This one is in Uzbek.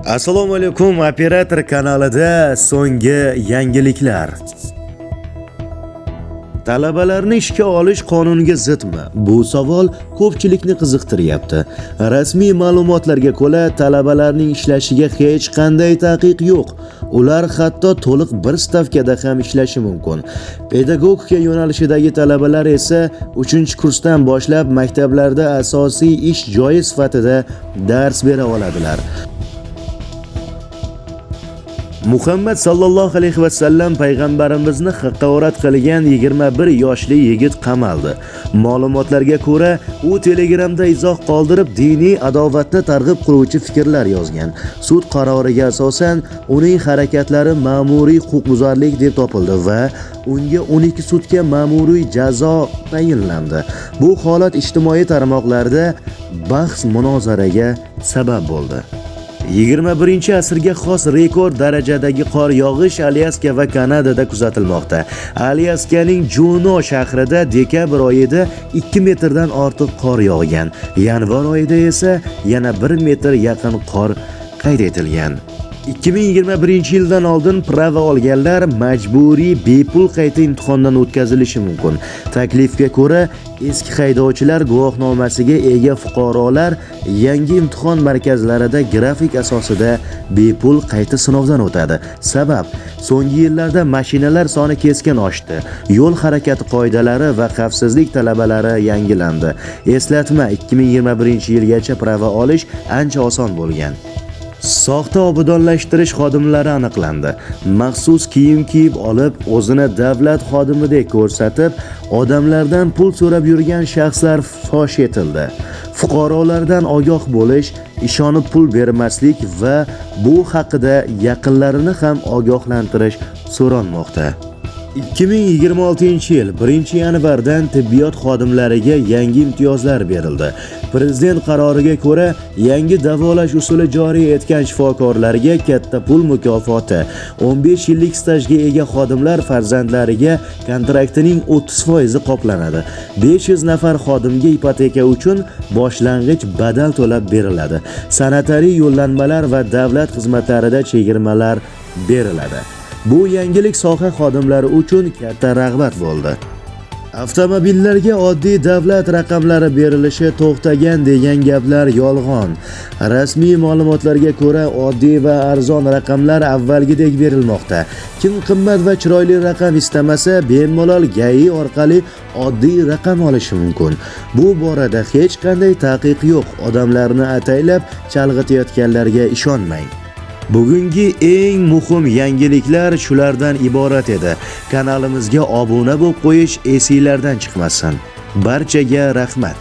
Assalomu alaykum, operator kanalida so'nggi yangiliklar. Talabalarni ishga olish qonunga zidmi? Bu savol ko'pchilikni qiziqtiryapti. Rasmiy ma'lumotlarga ko'ra, talabalarning ishlashiga hech qanday taqiq yo'q. Ular hatto to'liq bir stavkada ham ishlashi mumkin. Pedagogika yo'nalishidagi talabalar esa 3-kursdan boshlab maktablarda asosiy ish joyi sifatida dars bera oladilar. Muhammad sallallohu alayhi va sallam payg'ambarimizni haqorat qilgan 21 yoshli yigit qamaldi. Ma'lumotlarga ko'ra, u Telegramda izoh qoldirib, diniy adovatni targ'ib qiluvchi fikrlar yozgan. Sud qaroriga asosan uning harakatlari ma'muriy huquqbuzarlik deb topildi va unga 12 sutka ma'muriy jazo tayinlandi. Bu holat ijtimoiy tarmoqlarda bahs-munozaraga sabab bo'ldi. 21-asrga xos rekord darajadagi qor yog'ish Alyaska va Kanadada kuzatilmoqda. Alyaskaning Juno shahrida dekabr oyida 2 metrdan ortiq qor yog'gan. Yanvar oyida esa yana 1 metr yaqin qor qayd etilgan. 2021-yildan oldin prava olganlar majburiy bepul qayta imtihondan o'tkazilishi mumkin. Taklifga ko'ra, eski haydovchilar guvohnomasiga ega fuqarolar yangi imtihon markazlarida grafik asosida bepul qayta sinovdan o'tadi. Sabab, so'nggi yillarda mashinalar soni keskin oshdi. Yo'l harakati qoidalari va xavfsizlik talablari yangilandi. Eslatma, 2021-yilgacha prava olish ancha oson bo'lgan. Soxta obodonlashtirish xodimlari aniqlandi. Maxsus kiyim kiyib olib, o'zini davlat xodimidek ko'rsatib, odamlardan pul so'rab yurgan shaxslar fosh etildi. Fuqarolardan ogoh bo'lish, ishonib pul bermaslik va bu haqida yaqinlarini ham ogohlantirish so'ranmoqda. 2026-yil 1-yanvardan tibbiyot xodimlariga yangi imtiyozlar berildi. Prezident qaroriga ko'ra, yangi davolash usuli joriy etgan shifokorlarga katta pul mukofoti, 15 yillik stajga ega xodimlar farzandlariga kontraktining 30% qoplanadi. 500 nafar xodimga ipoteka uchun boshlang'ich badal to'lab beriladi. Sanitariy yo'llanmalar va davlat xizmatlarida chegirmalar beriladi. Bu yangilik soha xodimlari uchun katta rag'bat bo'ldi. Avtomobillarga oddiy davlat raqamlari berilishi to'xtagan degan gaplar yolg'on. Rasmiy ma'lumotlarga ko'ra, oddiy va arzon raqamlar avvalgidek berilmoqda. Kim qimmat va chiroyli raqam istamasa, bemalol GAI orqali oddiy raqam olishi mumkin. Bu borada hech qanday taqiq yo'q. Odamlarni ataylab chalg'itayotganlarga ishonmang. Bugungi eng muhim yangiliklar shulardan iborat edi. Kanalimizga obuna bo'lib qo'yish esinglardan chiqmasin. Barchaga rahmat.